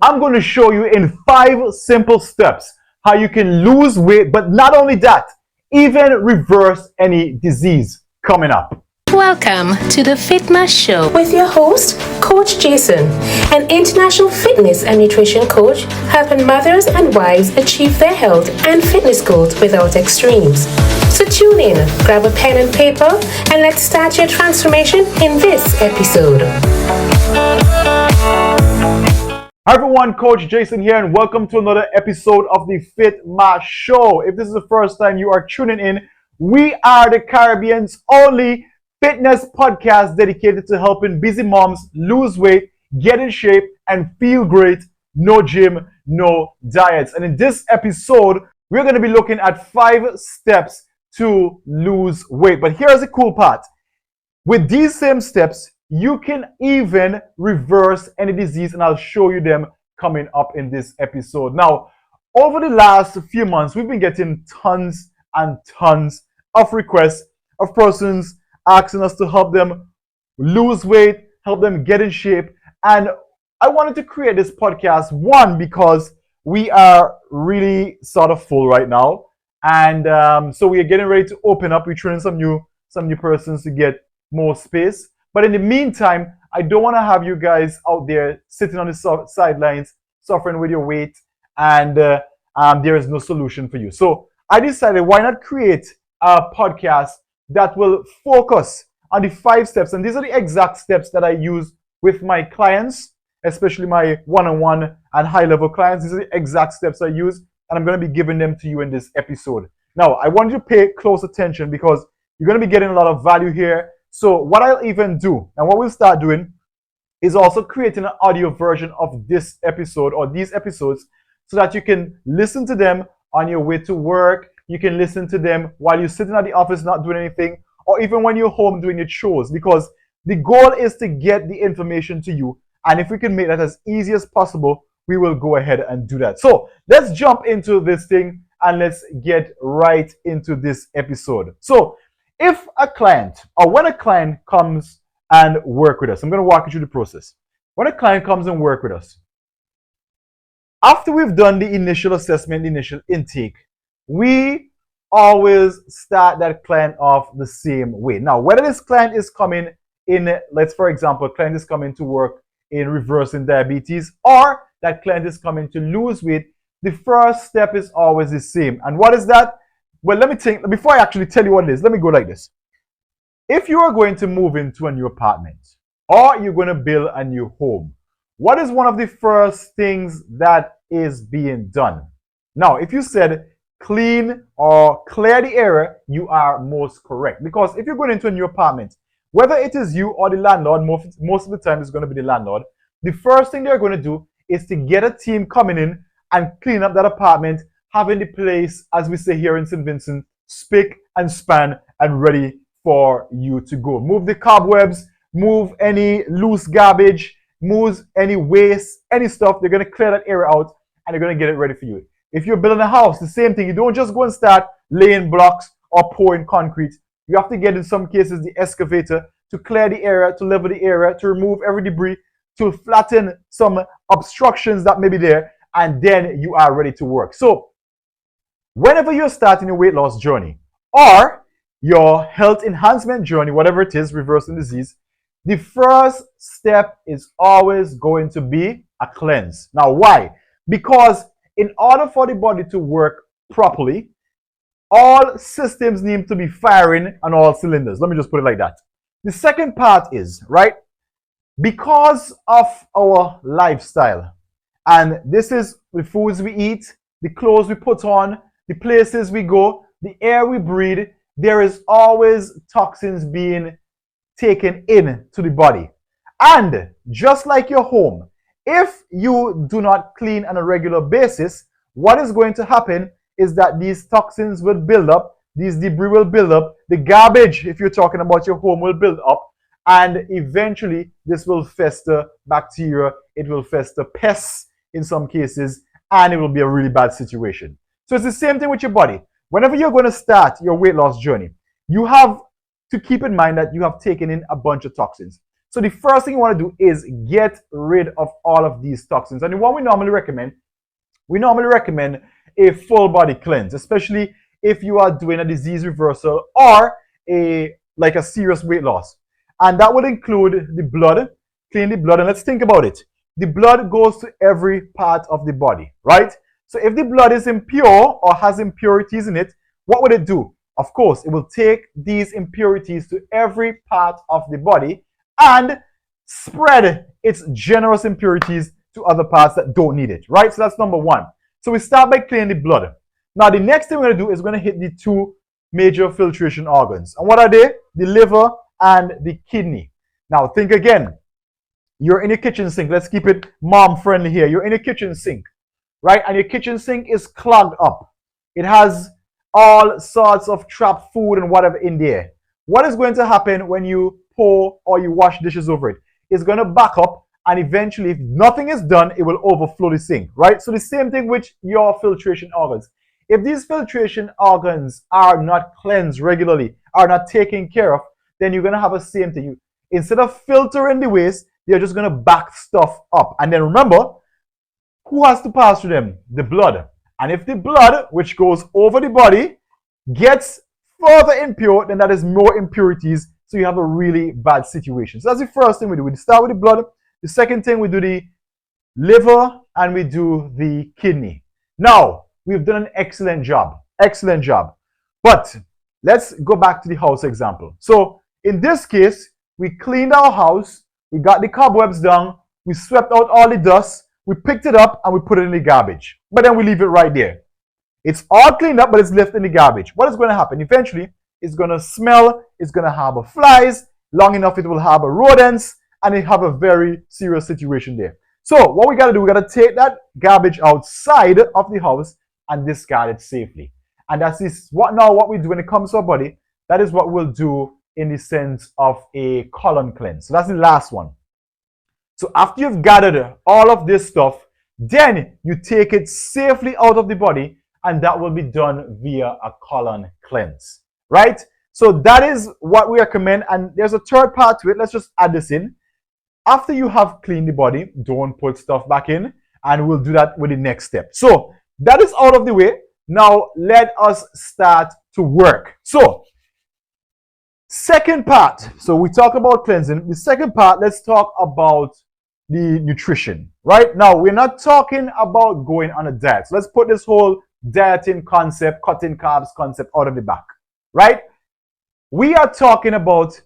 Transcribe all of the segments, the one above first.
I'm going to show you in 5 simple steps how you can lose weight, but not only that, even reverse any disease coming up. Welcome to the Fitmaw Show with your host, Coach Jason, an international fitness and nutrition coach helping mothers and wives achieve their health and fitness goals without extremes. So tune in, grab a pen and paper, and let's start your transformation in this episode. Hi everyone, Coach Jason here, and welcome to another episode of the Fitmaw Show. If this is the first time you are tuning in, we are the Caribbean's only fitness podcast dedicated to helping busy moms lose weight, get in shape, and feel great. No gym, no diets. And in this episode, we're going to be looking at 5 steps to lose weight. But here's the cool part. With these same steps, you can even reverse any disease, and I'll show you them coming up in this episode. Now, over the last few months, we've been getting tons and tons of requests of persons asking us to help them lose weight, help them get in shape. And I wanted to create this podcast, one, because we are really sort of full right now. And so we are getting ready to open up. We're training some new persons to get more space. But in the meantime, I don't want to have you guys out there sitting on the sidelines, suffering with your weight, and there is no solution for you. So I decided, why not create a podcast that will focus on the 5 steps. And these are the exact steps that I use with my clients, especially my one-on-one and high-level clients. These are the exact steps I use, and I'm going to be giving them to you in this episode. Now, I want you to pay close attention because you're going to be getting a lot of value here. So what I'll even do, and what we'll start doing, is also creating an audio version of this episode or these episodes so that you can listen to them on your way to work. You can listen to them while you're sitting at the office not doing anything, or even when you're home doing your chores, because the goal is to get the information to you. And if we can make that as easy as possible, we will go ahead and do that. So let's jump into this thing and let's get right into this episode. So if a client, or when a client comes and work with us, I'm going to walk you through the process. When a client comes and work with us, after we've done the initial assessment, the initial intake, we always start that client off the same way. Now, whether this client is coming in, for example, client is coming to work in reversing diabetes, or that client is coming to lose weight, the first step is always the same. And what is that? Well, let me think, before I actually tell you what it is, let me go like this. If you are going to move into a new apartment, or you're going to build a new home, what is one of the first things that is being done? Now, if you said clean or clear the area, you are most correct. Because if you're going into a new apartment, whether it is you or the landlord, most of the time it's going to be the landlord, the first thing they're going to do is to get a team coming in and clean up that apartment, having the place, as we say here in St. Vincent, spick and span and ready for you to go. Move the cobwebs, move any loose garbage, move any waste, any stuff. They're going to clear that area out and they're going to get it ready for you. If you're building a house, the same thing. You don't just go and start laying blocks or pouring concrete. You have to get, in some cases, the excavator to clear the area, to level the area, to remove every debris, to flatten some obstructions that may be there, and then you are ready to work. So whenever you're starting a weight loss journey or your health enhancement journey, whatever it is, reversing disease, the first step is always going to be a cleanse. Now, why? Because in order for the body to work properly, all systems need to be firing on all cylinders. Let me just put it like that. The second part is, right, because of our lifestyle, and this is the foods we eat, the clothes we put on, the places we go, the air we breathe, there is always toxins being taken in to the body. And just like your home, if you do not clean on a regular basis, what is going to happen is that these toxins will build up, these debris will build up, the garbage, if you're talking about your home, will build up, and eventually this will fester bacteria, it will fester pests in some cases, and it will be a really bad situation. So it's the same thing with your body. Whenever you're going to start your weight loss journey, you have to keep in mind that you have taken in a bunch of toxins. So the first thing you want to do is get rid of all of these toxins. And the one we normally recommend a full body cleanse, especially if you are doing a disease reversal or a serious weight loss. And that would include the blood, clean the blood. And let's think about it. The blood goes to every part of the body, right? So if the blood is impure or has impurities in it, what would it do? Of course, it will take these impurities to every part of the body and spread its generous impurities to other parts that don't need it, right? So that's number one. So we start by cleaning the blood. Now, the next thing we're going to do is we're going to hit the two major filtration organs. And what are they? The liver and the kidney. Now, think again. You're in your kitchen sink. Let's keep it mom-friendly here. You're in your kitchen sink, right? And your kitchen sink is clogged up. It has all sorts of trapped food and whatever in there. What is going to happen when you pour or you wash dishes over it? It's going to back up, and eventually, if nothing is done, it will overflow the sink, right? So the same thing with your filtration organs. If these filtration organs are not cleansed regularly, are not taken care of, then you're going to have the same thing. Instead of filtering the waste, they're just going to back stuff up. And then remember, who has to pass through them? The blood. And if the blood, which goes over the body, gets further impure, then that is more impurities. So you have a really bad situation. So that's the first thing we do. We start with the blood. The second thing, we do the liver and we do the kidney. Now, we've done an excellent job. Excellent job. But let's go back to the house example. So in this case, we cleaned our house. We got the cobwebs down. We swept out all the dust. We picked it up and we put it in the garbage. But then we leave it right there. It's all cleaned up, but it's left in the garbage. What is going to happen? Eventually, it's going to smell. It's going to harbor flies. Long enough, it will harbor rodents. And it have a very serious situation there. So what we got to do, we got to take that garbage outside of the house and discard it safely. And that's what we do when it comes to our body. That is what we'll do in the sense of a colon cleanse. So that's the last one. So after you've gathered all of this stuff, then you take it safely out of the body, and that will be done via a colon cleanse, right? So that is what we recommend. And there's a third part to it. Let's just add this in. After you have cleaned the body, don't put stuff back in, and we'll do that with the next step. So that is out of the way. Now let us start to work. So second part, so we talk about cleansing. The second part, let's talk about the nutrition, right? Now, we're not talking about going on a diet. So let's put this whole dieting concept, cutting carbs concept out of the back, right? We are talking about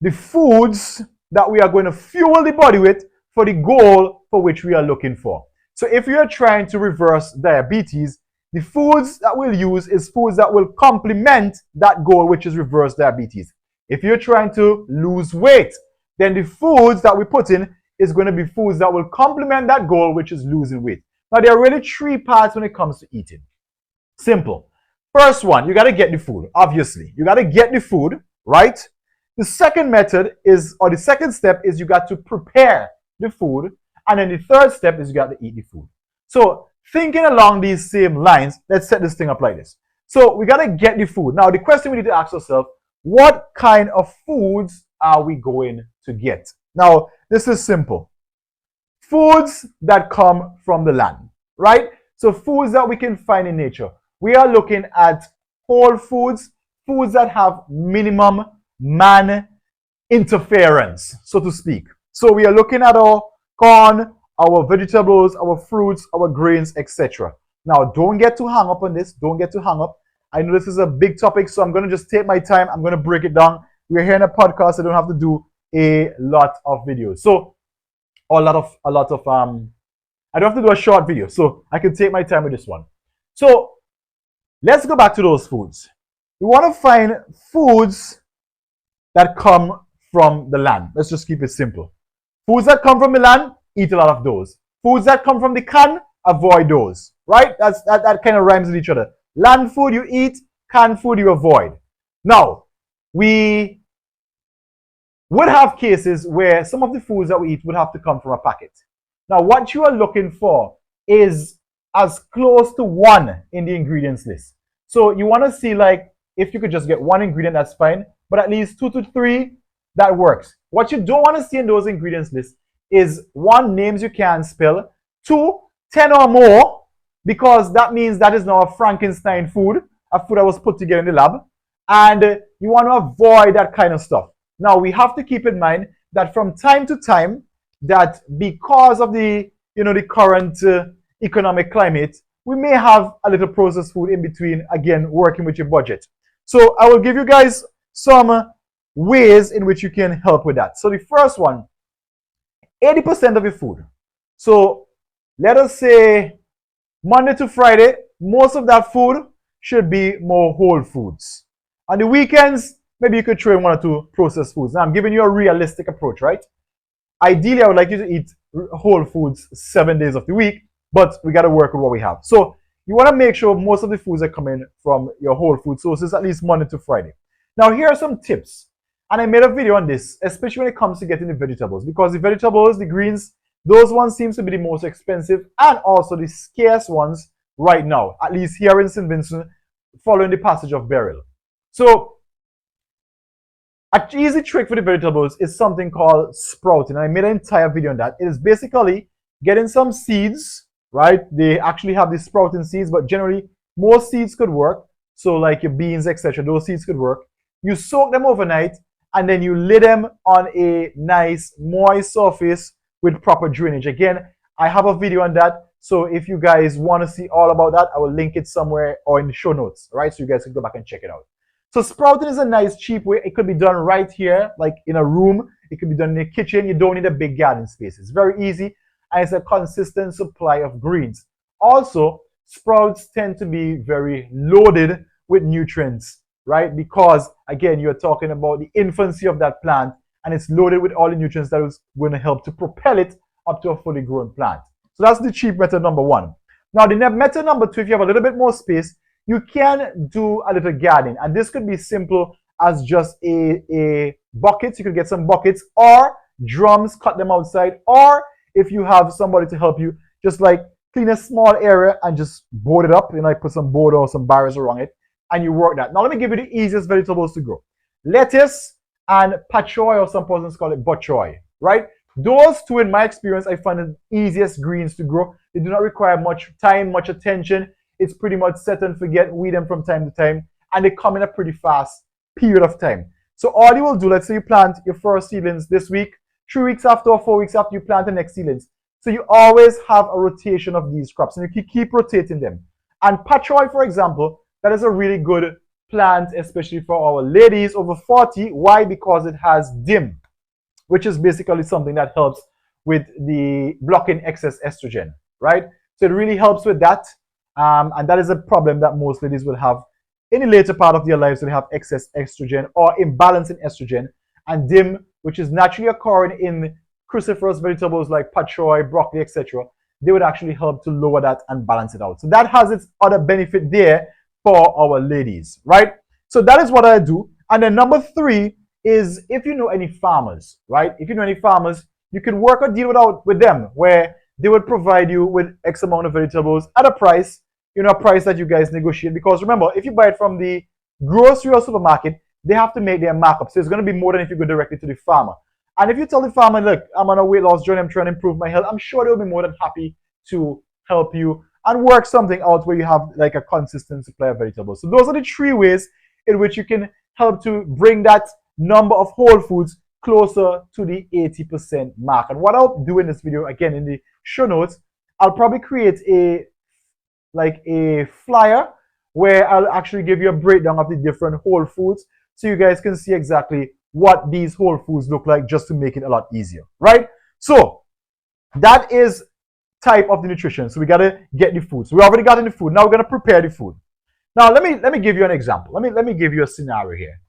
the foods that we are going to fuel the body with for the goal for which we are looking for. So if you are trying to reverse diabetes, the foods that we'll use is foods that will complement that goal, which is reverse diabetes. If you're trying to lose weight, then the foods that we put in is going to be foods that will complement that goal, which is losing weight. Now, there are really three parts when it comes to eating. Simple. First one, you got to get the food, obviously. You got to get the food, right? The second method is, or the second step is you got to prepare the food. And then the third step is you got to eat the food. So thinking along these same lines, let's set this thing up like this. So we got to get the food. Now, the question we need to ask ourselves, what kind of foods are we going to get? Now, this is simple. Foods that come from the land, right? So foods that we can find in nature. We are looking at whole foods, foods that have minimum man interference, so to speak. So we are looking at our corn, our vegetables, our fruits, our grains, etc. Now, don't get too hung up on this. Don't get too hung up. I know this is a big topic, so I'm going to just take my time. I'm going to break it down. We're here in a podcast. I don't have to do a lot of videos. So, I don't have to do a short video. So, I can take my time with this one. So, let's go back to those foods. We want to find foods that come from the land. Let's just keep it simple. Foods that come from the land, eat a lot of those. Foods that come from the can, avoid those. Right? That kind of rhymes with each other. Land food you eat, canned food you avoid. Now, we would have cases where some of the foods that we eat would have to come from a packet. Now, what you are looking for is as close to one in the ingredients list. So you want to see, like, if you could just get one ingredient, that's fine, but at least 2 to 3 that works. What you don't want to see in those ingredients lists is one, names you can't spell, two, 10 or more, because that means that is now a Frankenstein food, a food that was put together in the lab, and you want to avoid that kind of stuff. Now, we have to keep in mind that from time to time, that because of the the current economic climate, we may have a little processed food in between, again, working with your budget. So I will give you guys some ways in which you can help with that. So the first one, 80% of your food. So let us say Monday to Friday, most of that food should be more whole foods. On the weekends, maybe you could throw in one or two processed foods. Now I'm giving you a realistic approach, right? Ideally, I would like you to eat whole foods 7 days of the week, but we got to work with what we have. So you want to make sure most of the foods are coming from your whole food sources, at least Monday to Friday. Now, here are some tips. And I made a video on this, especially when it comes to getting the vegetables, because the vegetables, the greens, those ones seems to be the most expensive and also the scarce ones right now, at least here in St. Vincent, following the passage of Beryl. So an easy trick for the vegetables is something called sprouting. And I made an entire video on that. It is basically getting some seeds, right? They actually have these sprouting seeds, but generally most seeds could work. So like your beans, etc., those seeds could work. You soak them overnight and then you lay them on a nice moist surface with proper drainage. Again, I have a video on that. So if you guys want to see all about that, I will link it somewhere or in the show notes, right? So you guys can go back and check it out. So sprouting is a nice, cheap way. It could be done right here, like in a room. It could be done in the kitchen. You don't need a big garden space. It's very easy, and it's a consistent supply of greens. Also, sprouts tend to be very loaded with nutrients, right? Because, again, you're talking about the infancy of that plant, and it's loaded with all the nutrients that is going to help to propel it up to a fully grown plant. So that's the cheap method number one. Now, the method number two, if you have a little bit more space, you can do a little gardening, and this could be simple as just a bucket. You could get some buckets or drums, cut them outside, or if you have somebody to help you, just like clean a small area and just board it up, like put some board or some barriers around it, and you work that. Now let me give you the easiest vegetables to grow. Lettuce and pak choy, or some persons call it bok choy, right? Those two, in my experience, I find the easiest greens to grow. They do not require much time, much attention. It's pretty much set and forget, weed them from time to time, and they come in a pretty fast period of time. So all you will do, let's say you plant your first seedlings this week, 3 weeks after or 4 weeks after you plant the next seedlings. So you always have a rotation of these crops, and you can keep rotating them. And pak choy, for example, that is a really good plant, especially for our ladies over 40. Why? Because it has DIM, which is basically something that helps with the blocking excess estrogen, right? So it really helps with that. And that is a problem that most ladies will have in the later part of their lives. They have excess estrogen or imbalance in estrogen. And DIM, which is naturally occurring in cruciferous vegetables like pak choy, broccoli, etc., they would actually help to lower that and balance it out. So that has its other benefit there for our ladies, right? So that is what I do. And then number three is, if you know any farmers, right? If you know any farmers, you can work a deal with them where they would provide you with X amount of vegetables at a price, a price that you guys negotiate. Because remember, if you buy it from the grocery or supermarket, they have to make their markup. So it's going to be more than if you go directly to the farmer. And if you tell the farmer, look, I'm on a weight loss journey, I'm trying to improve my health, I'm sure they'll be more than happy to help you and work something out where you have like a consistent supply of vegetables. So those are the three ways in which you can help to bring that number of whole foods closer to the 80% mark. And what I'll do in this video, again in the show notes, I'll probably create a flyer where I'll actually give you a breakdown of the different whole foods so you guys can see exactly what these whole foods look like, just to make it a lot easier, right? So that is type of the nutrition. So we got to get the food. So we already got in the food. Now we're going to prepare the food. Now let me give you an example. Let me give you a scenario here.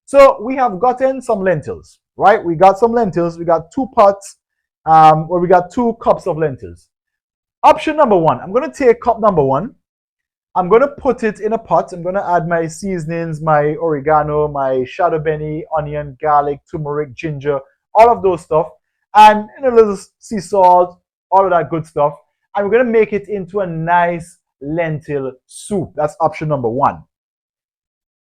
So we have gotten some lentils, right? We got some lentils. We got 2 pots, where we got 2 cups of lentils. Option number one, I'm going to take cup number one. I'm going to put it in a pot. I'm going to add my seasonings, my oregano, my shadow benny, onion, garlic, turmeric, ginger, all of those stuff, and a little sea salt, all of that good stuff. And we're going to make it into a nice lentil soup. That's option number one.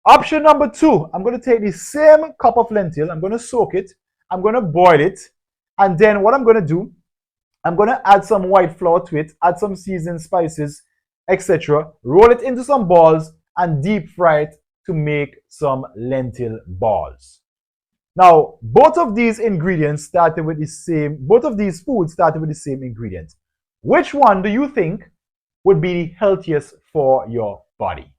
Option number 2, I'm going to take the same cup of lentil, I'm going to soak it, I'm going to boil it, and then what I'm going to do, I'm going to add some white flour to it, add some seasoned spices, etc. Roll it into some balls and deep fry it to make some lentil balls. Now, both of these ingredients started with the same, both of these foods started with the same ingredients. Which one do you think would be the healthiest for your body?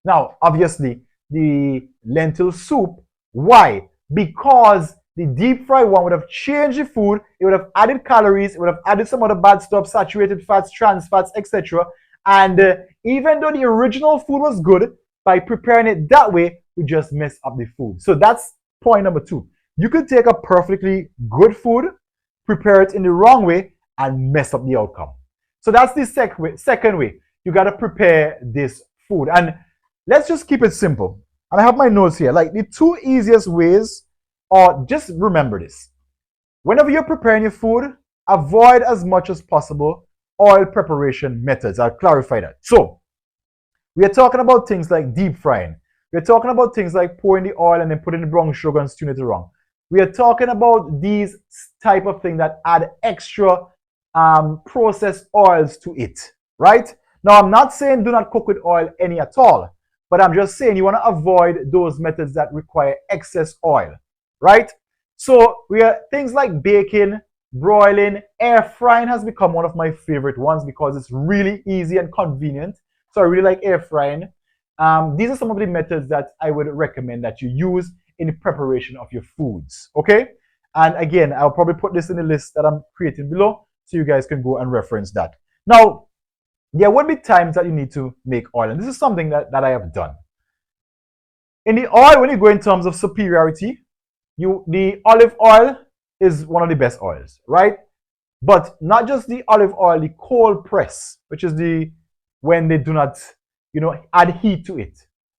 Now, obviously, the lentil soup. Why? Because the deep fried one would have changed the food, it would have added calories, it would have added some other bad stuff, saturated fats, trans fats, etc. And even though the original food was good, by preparing it that way, we just mess up the food. So that's point number 2. You could take a perfectly good food, prepare it in the wrong way, and mess up the outcome. So that's the second way. You got to prepare this food. And let's just keep it simple. And I have my notes here. Like the 2 easiest ways, or just remember this. Whenever you're preparing your food, avoid as much as possible oil preparation methods. I'll clarify that. So, we are talking about things like deep frying. We're talking about things like pouring the oil and then putting the brown sugar and stewing it around. We are talking about these type of things that add extra processed oils to it, right? Now, I'm not saying do not cook with oil any at all, but I'm just saying you want to avoid those methods that require excess oil, right? So we are things like baking, broiling, air frying has become one of my favorite ones because it's really easy and convenient. So I really like air frying. These are some of the methods that I would recommend that you use in the preparation of your foods, okay? And again, I'll probably put this in the list that I'm creating below so you guys can go and reference that. Now, there would be times that you need to make oil, and this is something that I have done. In the oil, when you go in terms of superiority, the olive oil is one of the best oils, right? But not just the olive oil, the cold press, which is when they do not, add heat to it,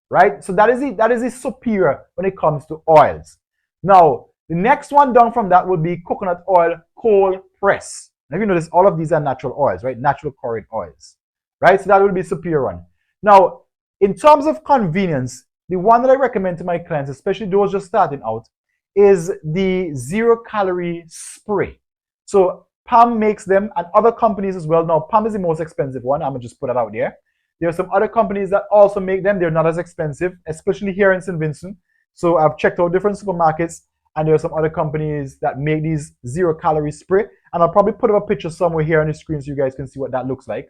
right? So that is the superior when it comes to oils. Now, the next one down from that would be coconut oil cold press. Now, if you notice, all of these are natural oils, right? Natural curried oils, right? So that would be superior one. Now, in terms of convenience, the one that I recommend to my clients, especially those just starting out, is the 0-calorie spray. So Palm makes them and other companies as well. Now, Palm is the most expensive one. I'm going to just put it out there. There are some other companies that also make them. They're not as expensive, especially here in St. Vincent. So I've checked out different supermarkets, and there are some other companies that make these 0-calorie spray. And I'll probably put up a picture somewhere here on the screen so you guys can see what that looks like.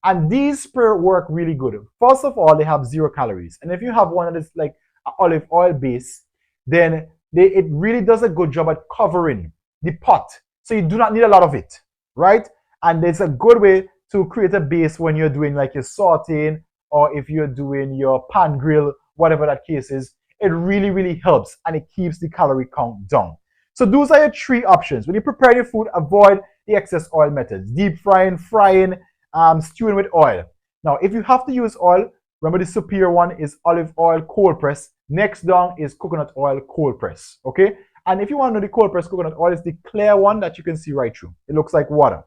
And these spray work really good. First of all, they have 0 calories. And if you have one that is like an olive oil base, then it really does a good job at covering the pot. So you do not need a lot of it, right? And it's a good way to create a base when you're doing like your sauteing, or if you're doing your pan grill, whatever that case is. It really, really helps, and it keeps the calorie count down. So those are your 3 options. When you prepare your food, avoid the excess oil methods. Deep frying, stewing with oil. Now, if you have to use oil, remember the superior one is olive oil cold press. Next down is coconut oil cold press, okay? And if you want to know the cold press coconut oil, it's the clear one that you can see right through. It looks like water,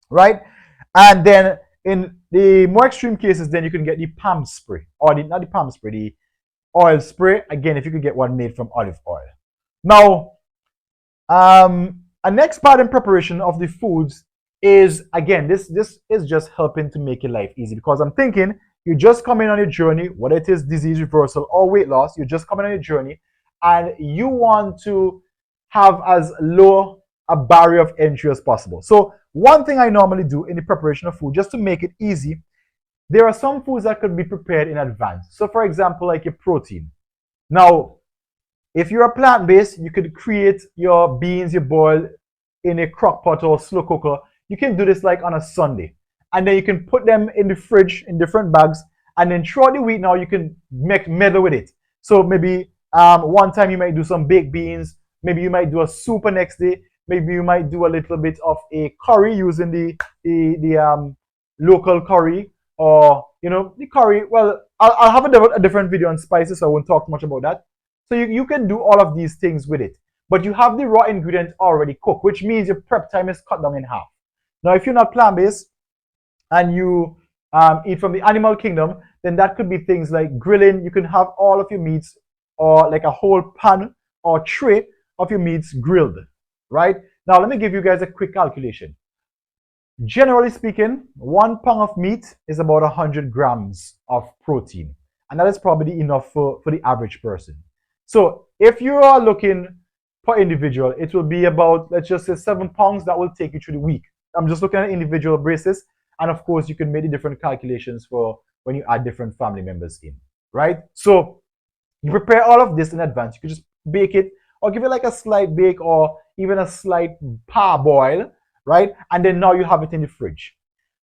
right? And then in the more extreme cases, then you can get the palm spray, or not the palm spray, the oil spray. Again, if you could get one made from olive oil. Now, a next part in preparation of the foods is, again, this is just helping to make your life easy, because I'm thinking you just come in on your journey, whether it is disease reversal or weight loss, you're just coming on your journey and you want to have as low a barrier of entry as possible. So one thing I normally do in the preparation of food, just to make it easy, there are some foods that could be prepared in advance. So for example, like your protein. Now, if you're a plant-based, you could create your beans, you boil in a crock pot or slow cooker. You can do this like on a Sunday. And then you can put them in the fridge in different bags. And then throughout the week now, you can meddle with it. So maybe one time you might do some baked beans. Maybe you might do a soup the next day. Maybe you might do a little bit of a curry using the local curry, or the curry. Well, I'll have a different video on spices, so I won't talk much about that. So you can do all of these things with it, but you have the raw ingredient already cooked, which means your prep time is cut down in half. Now, if you're not plant-based and you eat from the animal kingdom, then that could be things like grilling. You can have all of your meats or like a whole pan or tray of your meats grilled, right? Now, let me give you guys a quick calculation. Generally speaking, 1 pound of meat is about 100 grams of protein, and that is probably enough for the average person. So if you are looking per individual, it will be about, let's just say, 7 pounds. That will take you through the week. I'm just looking at individual basis, and of course, you can make the different calculations for when you add different family members in, right? So you prepare all of this in advance. You can just bake it or give it like a slight bake or even a slight parboil, right? And then now you have it in the fridge.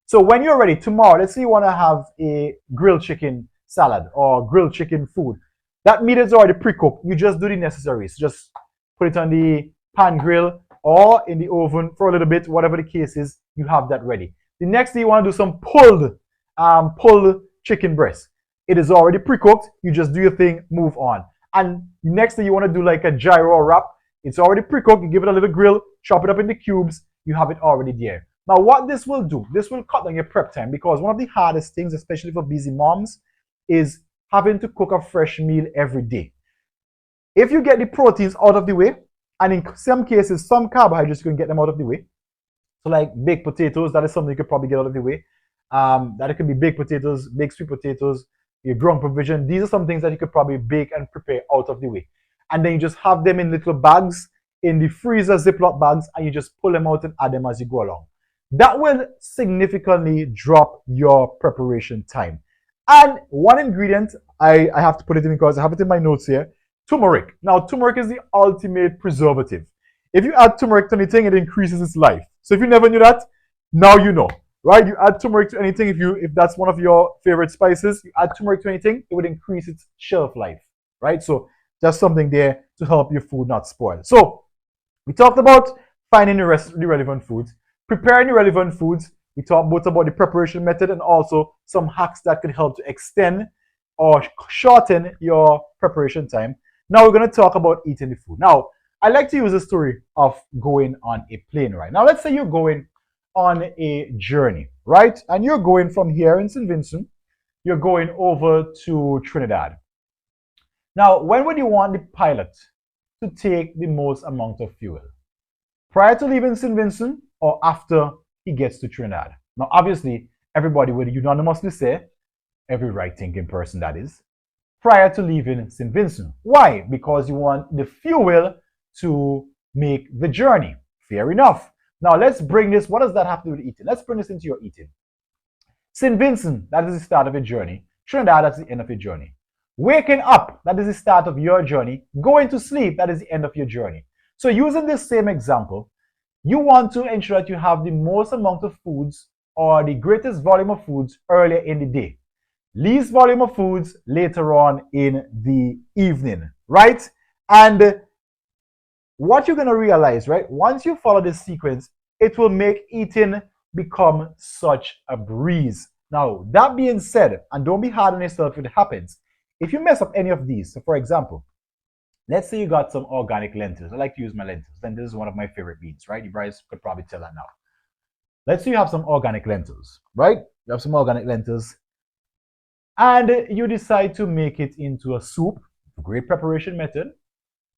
So when you're ready tomorrow, let's say you want to have a grilled chicken salad or grilled chicken food. That meat is already pre-cooked. You just do the necessaries. Just put it on the pan grill or in the oven for a little bit, whatever the case is, you have that ready. The next day you want to do some pulled chicken breast. It is already pre-cooked. You just do your thing, move on. And next thing you want to do like a gyro or wrap. It's already pre-cooked. You give it a little grill, chop it up into cubes. You have it already there. Now, what this will do, this will cut down your prep time, because one of the hardest things, especially for busy moms, is having to cook a fresh meal every day. If you get the proteins out of the way, and in some cases, some carbohydrates, you can get them out of the way. So like baked potatoes, that is something you could probably get out of the way. That it could be baked potatoes, baked sweet potatoes, your ground provision. These are some things that you could probably bake and prepare out of the way. And then you just have them in little bags, in the freezer Ziploc bags, and you just pull them out and add them as you go along. That will significantly drop your preparation time. And one ingredient, I have to put it in because I have it in my notes here, turmeric. Now, turmeric is the ultimate preservative. If you add turmeric to anything, it increases its life. So if you never knew that, now you know, right? You add turmeric to anything, if that's one of your favorite spices, you add turmeric to anything, it would increase its shelf life, right? So just something there to help your food not spoil. So we talked about finding the relevant foods, preparing the relevant foods. We talked both about the preparation method and also some hacks that could help to extend or shorten your preparation time. Now we're going to talk about eating the food. Now, I like to use a story of going on a plane ride. Now, let's say you're going on a journey, right? And you're going from here in St. Vincent, you're going over to Trinidad. Now, when would you want the pilot to take the most amount of fuel? Prior to leaving St. Vincent or after he gets to Trinidad? Now, obviously, everybody would unanimously say, every right-thinking person that is, prior to leaving St. Vincent. Why? Because you want the fuel to make the journey. Fair enough. Now, let's bring this, what does that have to do with eating? Let's bring this into your eating. St. Vincent, that is the start of your journey. Trinidad, that's the end of your journey. Waking up, that is the start of your journey. Going to sleep, that is the end of your journey. So using this same example, you want to ensure that you have the most amount of foods or the greatest volume of foods earlier in the day. Least volume of foods later on in the evening, right? And what you're going to realize, right, once you follow this sequence, it will make eating become such a breeze. Now, that being said, and don't be hard on yourself if it happens, if you mess up any of these, so for example, let's say you got some organic lentils. I like to use my lentils. Lentils is one of my favorite beans, right? You guys could probably tell that now. Let's say you have some organic lentils, right? You have some organic lentils, and you decide to make it into a soup, great preparation method,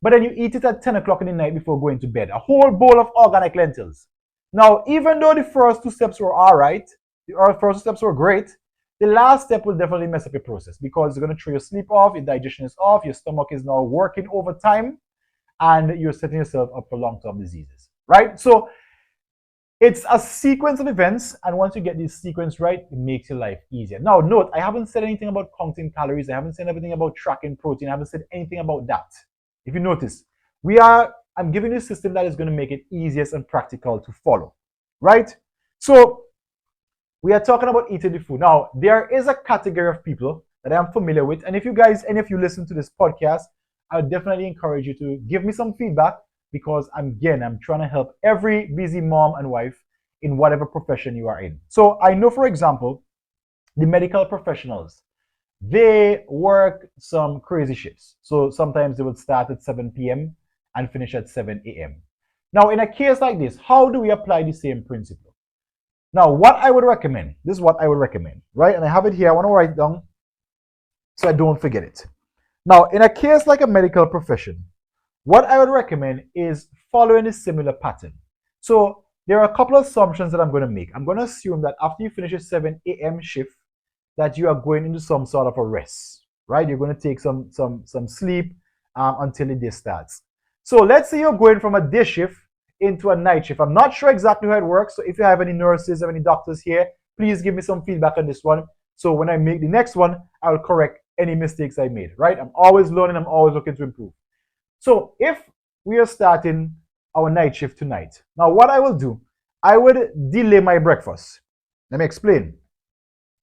but then you eat it at 10 o'clock in the night before going to bed. A whole bowl of organic lentils. Now, even though the first two steps were all right, the first two steps were great, the last step will definitely mess up your process because it's going to throw your sleep off, your digestion is off, your stomach is now working overtime, and you're setting yourself up for long-term diseases, right? So it's a sequence of events, and once you get this sequence right, it makes your life easier. Now, note, I haven't said anything about counting calories. I haven't said anything about tracking protein. I haven't said anything about that. If you notice, I'm giving you a system that is going to make it easiest and practical to follow, right? So we are talking about eating the food. Now, there is a category of people that I'm familiar with, and if you guys, any of you listen to this podcast, I would definitely encourage you to give me some feedback, because I'm trying to help every busy mom and wife in whatever profession you are in. So I know, for example, the medical professionals, they work some crazy shifts. So sometimes they would start at 7 p.m. and finish at 7 a.m. Now, in a case like this, how do we apply the same principle? Now, what I would recommend, this is what I would recommend, right? And I have it here. I want to write it down so I don't forget it. Now, in a case like a medical profession, what I would recommend is following a similar pattern. So there are a couple of assumptions that I'm going to make. I'm going to assume that after you finish a 7 a.m. shift, that you are going into some sort of a rest, right? You're going to take some sleep until the day starts. So let's say you're going from a day shift into a night shift. I'm not sure exactly how it works. So if you have any nurses or any doctors here, please give me some feedback on this one. So when I make the next one, I'll correct any mistakes I made, right? I'm always learning. I'm always looking to improve. So if we are starting our night shift tonight, now what I will do, I would delay my breakfast. Let me explain.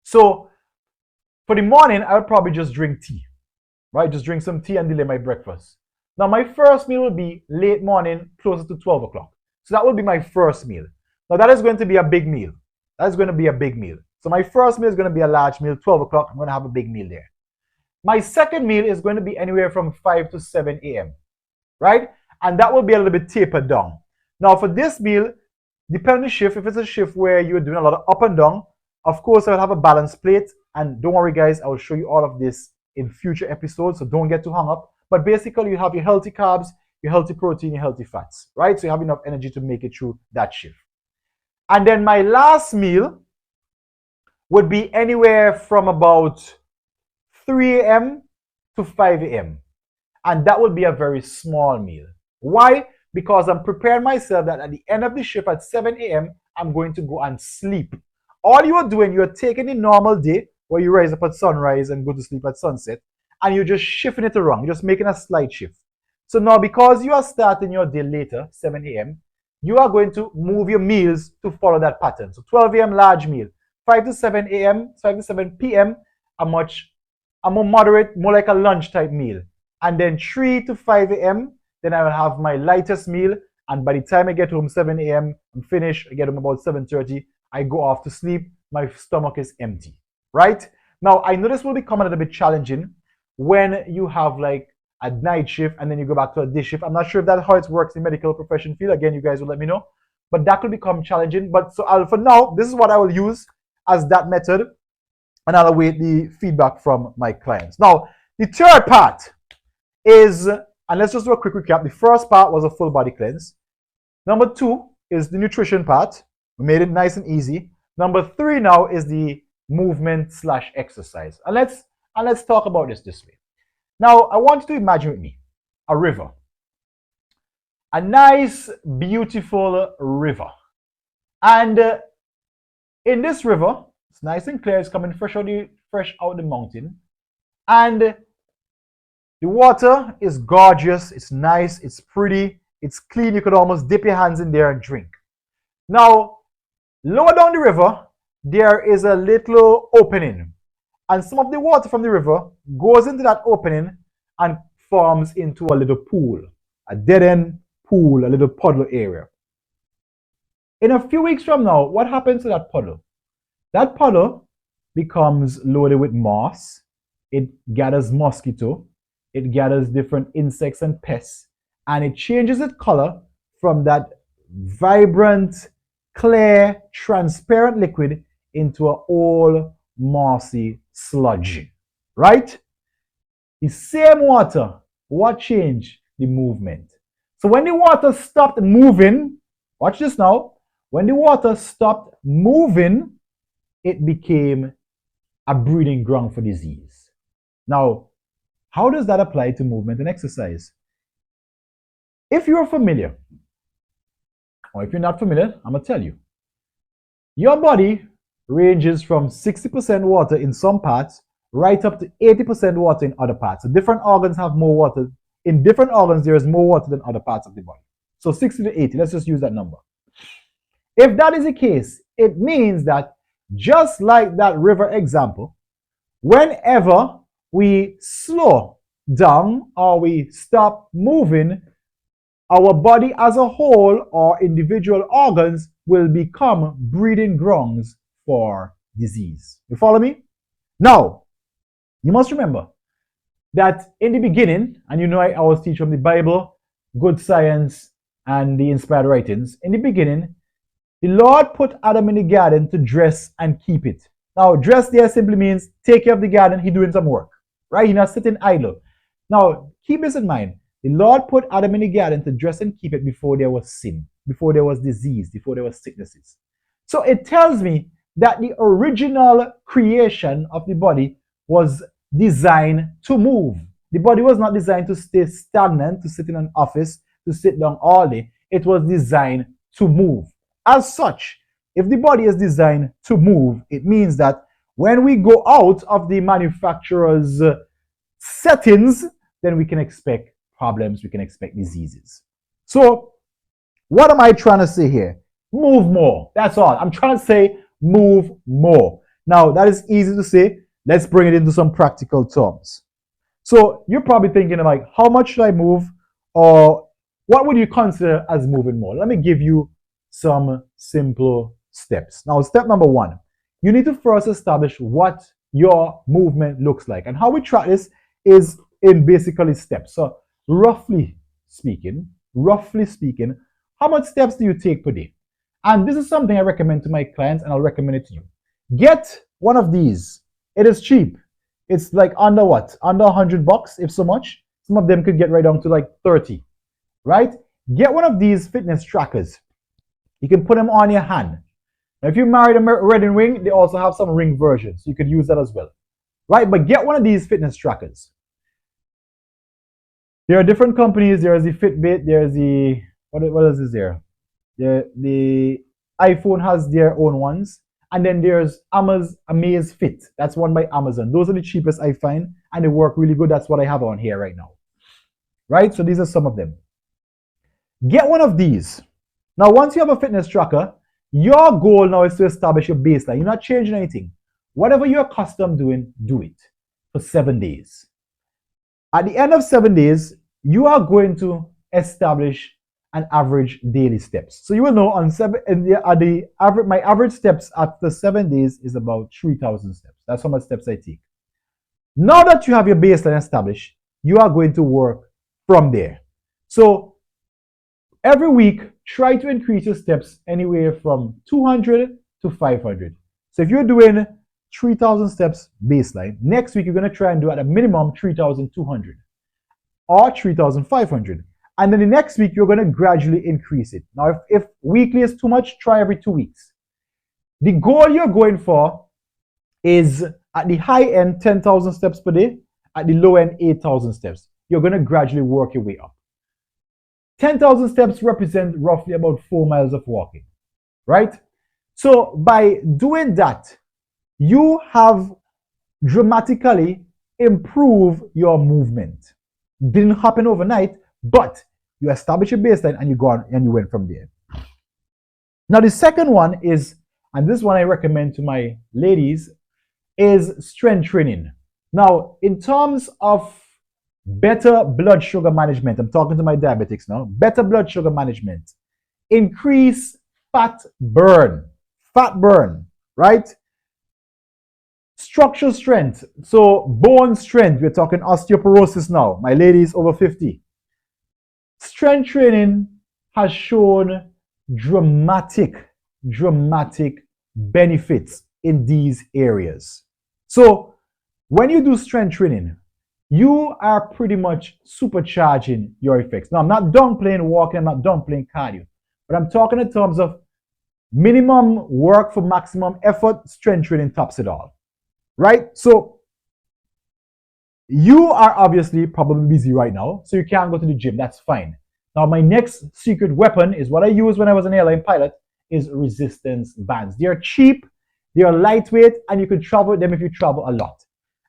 So for the morning, I would probably just drink tea, right? Just drink some tea and delay my breakfast. Now, my first meal will be late morning, closer to 12 o'clock. So that will be my first meal. Now, that is going to be a big meal. That is going to be a big meal. So my first meal is going to be a large meal, 12 o'clock. I'm going to have a big meal there. My second meal is going to be anywhere from 5 to 7 a.m., right? And that will be a little bit tapered down. Now, for this meal, depending on the shift, if it's a shift where you're doing a lot of up and down, of course, I'll have a balanced plate. And don't worry, guys, I will show you all of this in future episodes, so don't get too hung up. But basically, you have your healthy carbs, your healthy protein, your healthy fats, right? So you have enough energy to make it through that shift. And then my last meal would be anywhere from about 3 a.m. to 5 a.m. And that would be a very small meal. Why? Because I'm preparing myself that at the end of the shift at 7 a.m., I'm going to go and sleep. All you are doing, you're taking the normal day where you rise up at sunrise and go to sleep at sunset, and you're just shifting it around. You're just making a slight shift. So now, because you are starting your day later, 7 a.m., you are going to move your meals to follow that pattern. So 12 a.m. large meal, 5 to 7 a.m., 5 to 7 p.m., a more moderate, more like a lunch type meal. And then 3 to 5 a.m., then I will have my lightest meal. And by the time I get home 7 a.m., I'm finished. I get home about 7:30. I go off to sleep. My stomach is empty, right? Now, I know this will become a little bit challenging when you have like a night shift and then you go back to a day shift. I'm not sure if that's how it works in medical profession field. Again, you guys will let me know. But that could become challenging. But so for now, this is what I will use as that method. And I'll await the feedback from my clients. Now, the third part is, and let's just do a quick recap. The first part was a full body cleanse. Number 2 is the nutrition part. We made it nice and easy. Number 3 now is the movement / exercise. And let's talk about this way. Now, I want you to imagine with me a river. A nice, beautiful river. And in this river, it's nice and clear. It's coming fresh out the mountain. And the water is gorgeous. It's nice. It's pretty. It's clean. You could almost dip your hands in there and drink. Now, lower down the river, there is a little opening. And some of the water from the river goes into that opening and forms into a little pool, a dead-end pool, a little puddle area. In a few weeks from now, what happens to that puddle? That puddle becomes loaded with moss. It gathers mosquito. It gathers different insects and pests. And it changes its color from that vibrant, clear, transparent liquid into an old, mossy sludge. Right? The same water. What changed? The movement. So when the water stopped moving, watch this now. When the water stopped moving, it became a breeding ground for disease. Now, how does that apply to movement and exercise? If you're familiar, or if you're not familiar, I'm going to tell you. Your body ranges from 60% water in some parts, right up to 80% water in other parts. So different organs have more water. In different organs, there is more water than other parts of the body. So 60 to 80, let's just use that number. If that is the case, it means that just like that river example, whenever we slow down or we stop moving, our body as a whole or individual organs will become breeding grounds for disease. You follow me? Now, you must remember that in the beginning, and you know I always teach from the Bible, good science, and the inspired writings, in the beginning, The Lord put Adam in the garden to dress and keep it. Now, dress there simply means take care of the garden. He's doing some work, right? He's not sitting idle. Now, keep this in mind. The Lord put Adam in the garden to dress and keep it before there was sin, before there was disease, before there was sicknesses. So it tells me that the original creation of the body was designed to move. The body was not designed to stay stagnant, to sit in an office, to sit down all day. It was designed to move. As such, if the body is designed to move, it means that when we go out of the manufacturer's settings, then we can expect problems, we can expect diseases. So, what am I trying to say here? Move more. That's all. I'm trying to say move more. Now, that is easy to say. Let's bring it into some practical terms. So, you're probably thinking like, how much should I move? Or what would you consider as moving more? Let me give you some simple steps. Now, step number one, you need to first establish what your movement looks like. And how we track this is in basically steps. So, roughly speaking, how much steps do you take per day? And this is something I recommend to my clients, and I'll recommend it to you. Get one of these. It is cheap. It's like under what? Under $100, if so much. Some of them could get right down to like 30, right? Get one of these fitness trackers. You can put them on your hand. Now, if you married a wedding ring, they also have some ring versions. You could use that as well, right? But get one of these fitness trackers. There are different companies. There's the Fitbit. There's the, what else is there? The iPhone has their own ones. And then there's Amaze Fit. That's one by Amazon. Those are the cheapest I find, and they work really good. That's what I have on here right now. Right? So these are some of them. Get one of these. Now, once you have a fitness tracker, your goal now is to establish your baseline. You're not changing anything. Whatever you're accustomed doing, do it for 7 days. At the end of 7 days, you are going to establish an average daily steps. So you will know on my average steps after 7 days is about 3,000 steps. That's how much steps I take. Now that you have your baseline established, you are going to work from there. So every week, try to increase your steps anywhere from 200 to 500. So if you're doing 3,000 steps baseline, next week you're going to try and do at a minimum 3,200 or 3,500. And then the next week, you're going to gradually increase it. Now, if weekly is too much, try every 2 weeks. The goal you're going for is at the high end, 10,000 steps per day. At the low end, 8,000 steps. You're going to gradually work your way up. 10,000 steps represent roughly about 4 miles of walking, right? So by doing that, you have dramatically improved your movement. Didn't happen overnight, but you establish a baseline and you go on and you went from there. Now, the second one is, and this one I recommend to my ladies, is strength training. Now, in terms of better blood sugar management, I'm talking to my diabetics now, better blood sugar management, increase fat burn, right? Structural strength, so bone strength, we're talking osteoporosis now, my ladies over 50. Strength training has shown dramatic benefits in these areas. So when you do strength training, you are pretty much supercharging your effects. Now, I'm not downplaying walking, I'm not downplaying cardio, but I'm talking in terms of minimum work for maximum effort. Strength training tops it all, right? So you are obviously probably busy right now, so you can't go to the gym. That's fine. Now, my next secret weapon is what I used when I was an airline pilot, is resistance bands. They are cheap, they are lightweight, and you can travel with them if you travel a lot.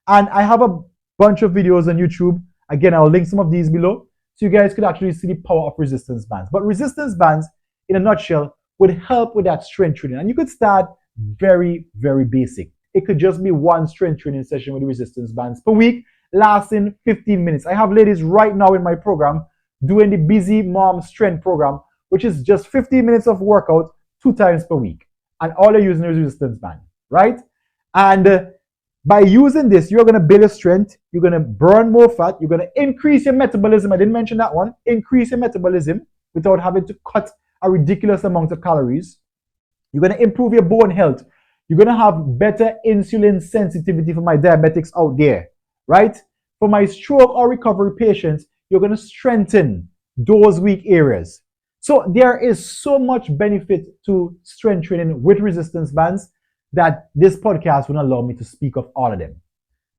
And I have a bunch of videos on YouTube. Again, I'll link some of these below, so you guys could actually see the power of resistance bands. But resistance bands, in a nutshell, would help with that strength training. And you could start very, very basic. It could just be one strength training session with the resistance bands per week, lasting 15 minutes. I have ladies right now in my program doing the Busy Mom Strength program, which is just 15 minutes of workout 2 times per week. And all they're using is resistance band, right? And by using this, you're going to build your strength, you're going to burn more fat, you're going to increase your metabolism. I didn't mention that one. Increase your metabolism without having to cut a ridiculous amount of calories. You're going to improve your bone health. You're going to have better insulin sensitivity for my diabetics out there, right? For my stroke or recovery patients, you're going to strengthen those weak areas. So there is so much benefit to strength training with resistance bands that this podcast will allow me to speak of all of them.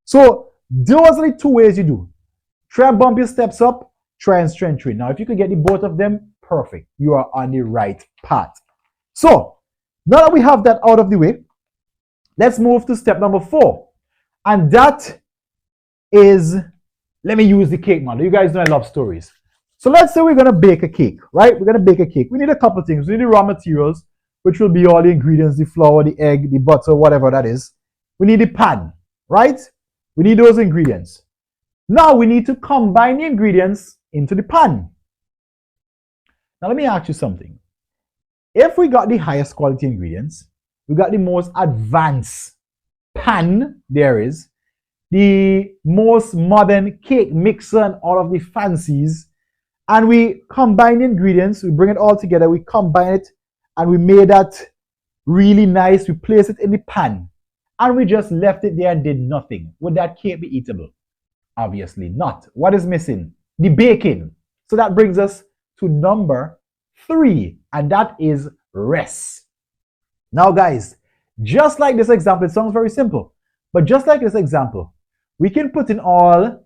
So those are the two ways you do. Try and bump your steps up, try and strength train. Now, if you could get the both of them, perfect. You are on the right path. So now that we have that out of the way, let's move to step number 4. And that is, let me use the cake model. You guys know I love stories. So let's say we're going to bake a cake, right? We're going to bake a cake. We need a couple of things. We need the raw materials, which will be all the ingredients, the flour, the egg, the butter, whatever that is. We need the pan, right? We need those ingredients. Now we need to combine the ingredients into the pan. Now let me ask you something. If we got the highest quality ingredients, we got the most advanced pan there is, the most modern cake mixer and all of the fancies, and we combine the ingredients, we bring it all together, we combine it, and we made that really nice, we place it in the pan, and we just left it there and did nothing. Would that cake be eatable? Obviously not. What is missing? The baking. So that brings us to number 3, and that is rest. Now guys, just like this example, it sounds very simple, but just like this example, we can put in all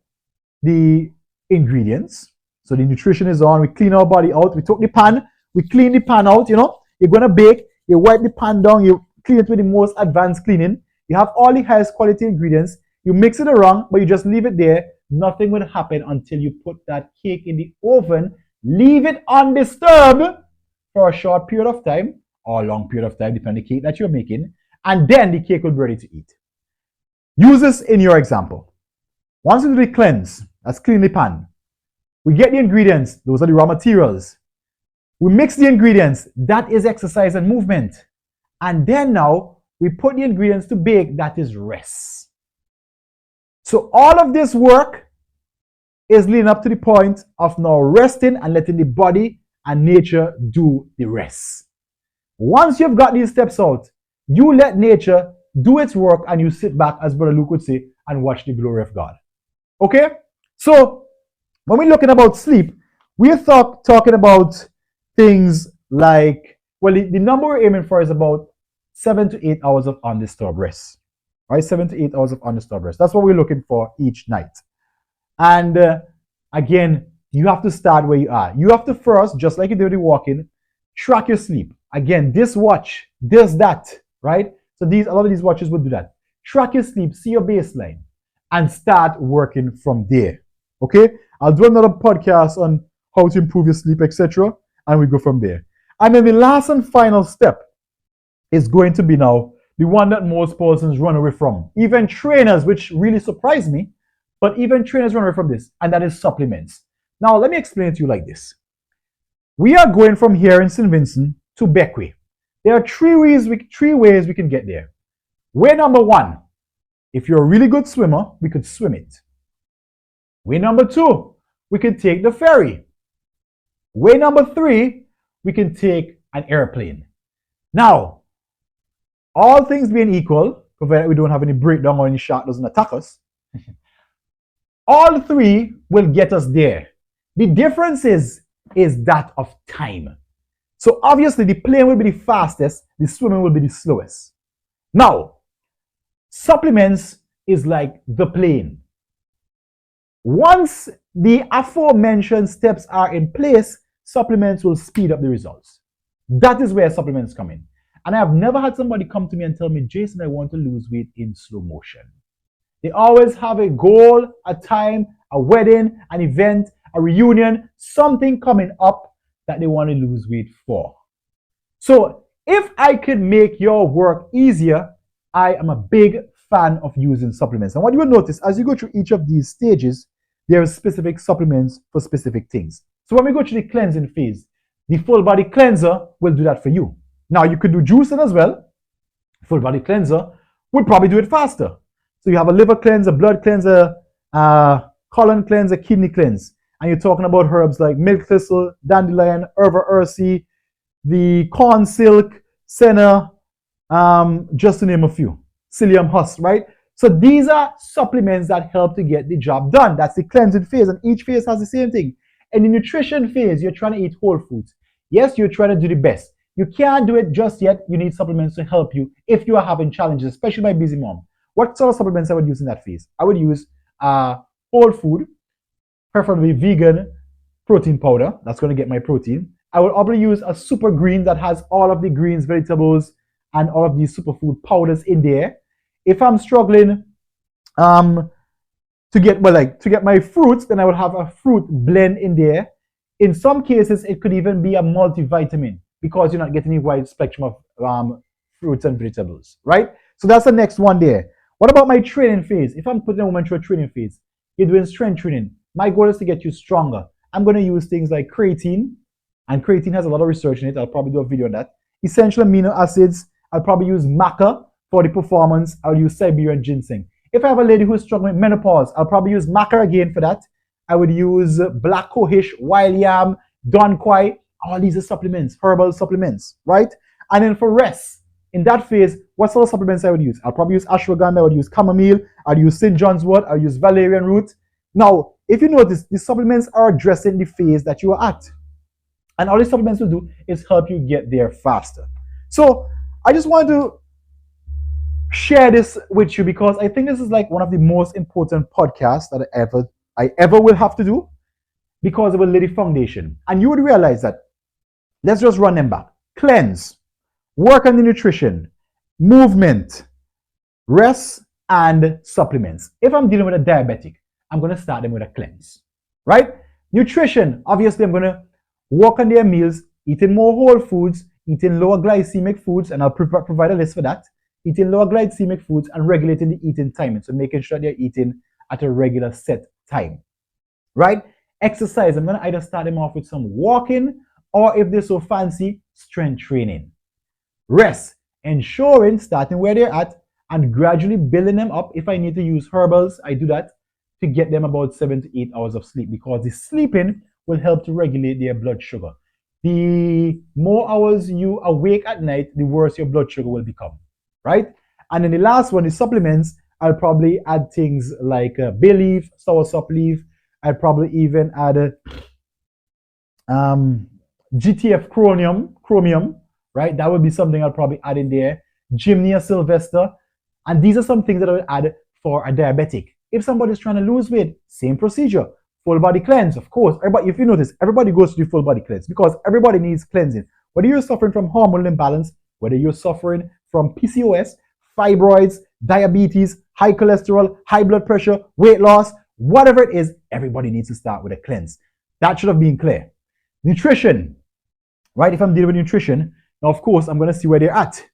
the ingredients. So the nutrition is on, we clean our body out, we took the pan, we clean the pan out, you know, you're gonna bake, you wipe the pan down, you clean it with the most advanced cleaning, you have all the highest quality ingredients, you mix it around, but you just leave it there, nothing will happen until you put that cake in the oven, leave it undisturbed for a short period of time, or a long period of time, depending on the cake that you're making, and then the cake will be ready to eat. Use this in your example. Once we do the cleanse, let's clean the pan. We get the ingredients, those are the raw materials. We mix the ingredients, that is exercise and movement. And then now, we put the ingredients to bake, that is rest. So all of this work is leading up to the point of now resting and letting the body and nature do the rest. Once you've got these steps out, you let nature do its work and you sit back, as Brother Luke would say, and watch the glory of God. Okay? So, when we're looking about sleep, we're talking about things like, well, the number we're aiming for is about 7 to 8 hours of undisturbed rest. Right? 7 to 8 hours of undisturbed rest. That's what we're looking for each night. And again, you have to start where you are. You have to first, just like you do with the walking, track your sleep. Again, this watch does that, right? So a lot of these watches will do that. Track your sleep, see your baseline, and start working from there. Okay? I'll do another podcast on how to improve your sleep, etc. And we go from there. And then the last and final step is going to be now the one that most persons run away from. Even trainers, which really surprised me, but even trainers run away from this, and that is supplements. Now, let me explain it to you like this. We are going from here in St. Vincent to Beckwith. There are three ways we can get there. Way number 1, if you're a really good swimmer, we could swim it. Way number 2, we can take the ferry. Way number 3, we can take an airplane. Now, all things being equal, provided we don't have any breakdown or any shark doesn't attack us, all 3 will get us there. The difference is that of time. So obviously the plane will be the fastest, the swimming will be the slowest. Now, supplements is like the plane. Once the aforementioned steps are in place, supplements will speed up the results. That is where supplements come in. And I have never had somebody come to me and tell me, Jason, I want to lose weight in slow motion. They always have a goal, a time, a wedding, an event, a reunion, something coming up that they want to lose weight for. So if I could make your work easier, I am a big fan of using supplements. And what you will notice as you go through each of these stages, there are specific supplements for specific things. So when we go through the cleansing phase, the full body cleanser will do that for you. Now you could do juicing as well. Full body cleanser would probably do it faster. So you have a liver cleanser, blood cleanser, colon cleanser, kidney cleanse. And you're talking about herbs like milk thistle, dandelion, herba ursi, the corn silk, senna, just to name a few. Psyllium husk, right? So these are supplements that help to get the job done. That's the cleansing phase, and each phase has the same thing. In the nutrition phase, you're trying to eat whole foods. Yes, you're trying to do the best. You can't do it just yet. You need supplements to help you if you are having challenges, especially my busy mom. What sort of supplements I would use in that phase? I would use whole food, preferably vegan protein powder. That's going to get my protein. I would probably use a super green that has all of the greens, vegetables, and all of these superfood powders in there. If I'm struggling to get my fruits, then I would have a fruit blend in there. In some cases, it could even be a multivitamin because you're not getting a wide spectrum of fruits and vegetables, right? So that's the next one there. What about my training phase? If I'm putting a woman through a training phase, you're doing strength training. My goal is to get you stronger. I'm going to use things like creatine, and creatine has a lot of research in it. I'll probably do a video on that. Essential amino acids. I'll probably use maca for the performance. I'll use Siberian ginseng. If I have a lady who's struggling with menopause, I'll probably use maca again for that. I would use black cohosh, wild yam, don quai. All these are supplements, herbal supplements, right? And then for rest, in that phase, what sort of supplements I would use? I'll probably use ashwagandha, I would use chamomile, I'll use St. John's wort, I'll use valerian root. Now, if you notice, the supplements are addressing the phase that you are at. And all these supplements will do is help you get there faster. So I just wanted to share this with you because I think this is like one of the most important podcasts that I ever will have to do because it will lay the foundation. And you would realize that, let's just run them back. Cleanse, work on the nutrition, movement, rest, and supplements. If I'm dealing with a diabetic, I'm going to start them with a cleanse, right? Nutrition, obviously I'm going to work on their meals, eating more whole foods, eating lower glycemic foods, and I'll provide a list for that. Eating lower glycemic foods and regulating the eating timing. So making sure they're eating at a regular set time, right? Exercise, I'm going to either start them off with some walking or if they're so fancy, strength training. Rest, ensuring starting where they're at and gradually building them up. If I need to use herbals, I do that to get them about 7 to 8 hours of sleep because the sleeping will help to regulate their blood sugar. The more hours you awake at night, the worse your blood sugar will become, right? And then the last one, the supplements, I'll probably add things like bay leaf, soursop leaf. I'll probably even add GTF chromium, right? That would be something I'll probably add in there. Gymnea sylvester. And these are some things that I would add for a diabetic. If somebody's trying to lose weight, same procedure. Full body cleanse, of course. Everybody, if you notice, everybody goes to the full body cleanse because everybody needs cleansing. Whether you're suffering from hormonal imbalance, whether you're suffering from PCOS, fibroids, diabetes, high cholesterol, high blood pressure, weight loss, whatever it is, everybody needs to start with a cleanse. That should have been clear. Nutrition, right? If I'm dealing with nutrition, now of course, I'm going to see where they're at.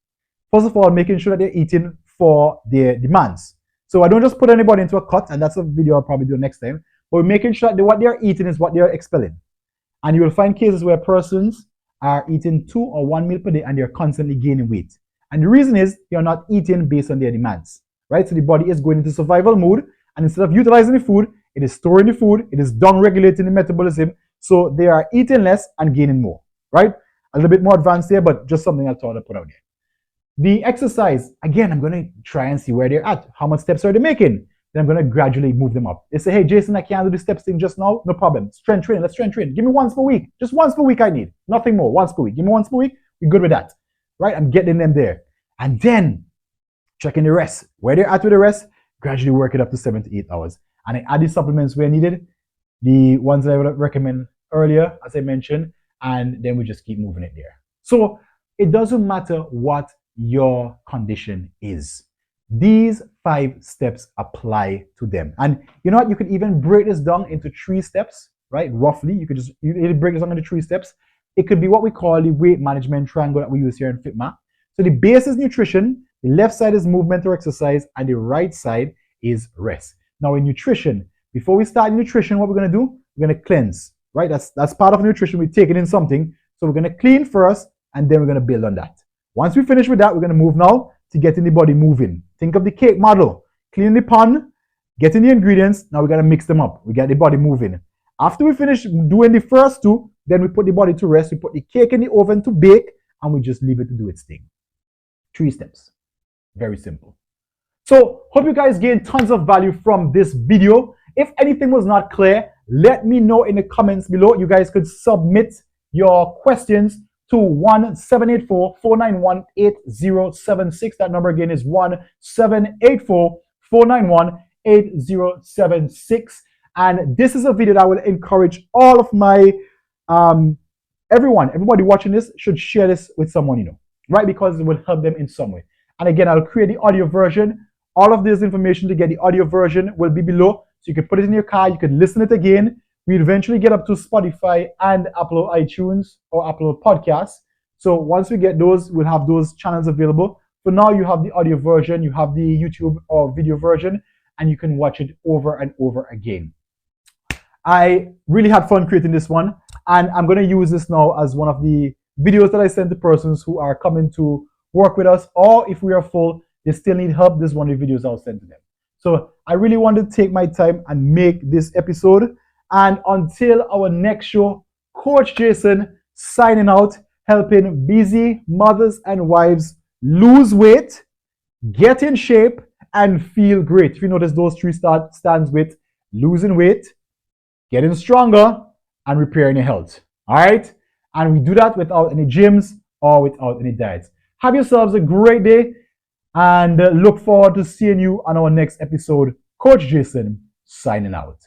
First of all, making sure that they're eating for their demands. So I don't just put anybody into a cut, and that's a video I'll probably do next time. But we're making sure that what they're eating is what they're expelling. And you will find cases where persons are eating 2 or 1 meal per day and they're constantly gaining weight. And the reason is you're not eating based on their demands, right? So the body is going into survival mode, and instead of utilizing the food, it is storing the food, it is down-regulating the metabolism, so they are eating less and gaining more, right? A little bit more advanced there, but just something I thought I'd put out there. The exercise, again, I'm going to try and see where they're at. How much steps are they making? Then I'm going to gradually move them up. They say, hey, Jason, I can't do the steps thing just now. No problem. Strength training. Let's strength train. Give me once per week. Just once per week I need. Nothing more. Once per week. Give me once per week. We're good with that. Right? I'm getting them there. And then checking the rest. Where they're at with the rest, gradually work it up to 7 to 8 hours. And I add the supplements where needed. The ones that I would recommend earlier, as I mentioned. And then we just keep moving it there. So it doesn't matter what your condition is. These 5 steps apply to them. And you know what? You could even break this down into 3 steps, right? Roughly, you could just break this down into 3 steps. It could be what we call the weight management triangle that we use here in Fitmaw. So the base is nutrition, the left side is movement or exercise, and the right side is rest. Now in nutrition, before we start nutrition, what we're going to do, we're going to cleanse, right? That's part of nutrition. We're taking in something. So we're going to clean first, and then we're going to build on that. Once we finish with that, we're going to move now to getting the body moving. Think of the cake model. Cleaning the pan, getting the ingredients. Now we got to mix them up. We get the body moving. After we finish doing the first 2, then we put the body to rest. We put the cake in the oven to bake, and we just leave it to do its thing. 3 steps. Very simple. So hope you guys gained tons of value from this video. If anything was not clear, let me know in the comments below. You guys could submit your questions to 1-784-491-8076. That number again is 1-784-491-8076. And this is a video that I will encourage all of my everybody watching this should share this with someone you know, right? Because it will help them in some way. And again, I'll create the audio version. All of this information to get the audio version will be below. So you can put it in your car, you can listen it again. We eventually get up to Spotify and Apple iTunes or Apple Podcasts. So once we get those, we'll have those channels available. For now, you have the audio version, you have the YouTube or video version, and you can watch it over and over again. I really had fun creating this one, and I'm going to use this now as one of the videos that I send to persons who are coming to work with us, or if we are full, they still need help. This is one of the videos I'll send to them. So I really wanted to take my time and make this episode. And until our next show, Coach Jason signing out, helping busy mothers and wives lose weight, get in shape, and feel great. If you notice, those 3 stands with losing weight, getting stronger, and repairing your health. All right? And we do that without any gyms or without any diets. Have yourselves a great day, and look forward to seeing you on our next episode. Coach Jason signing out.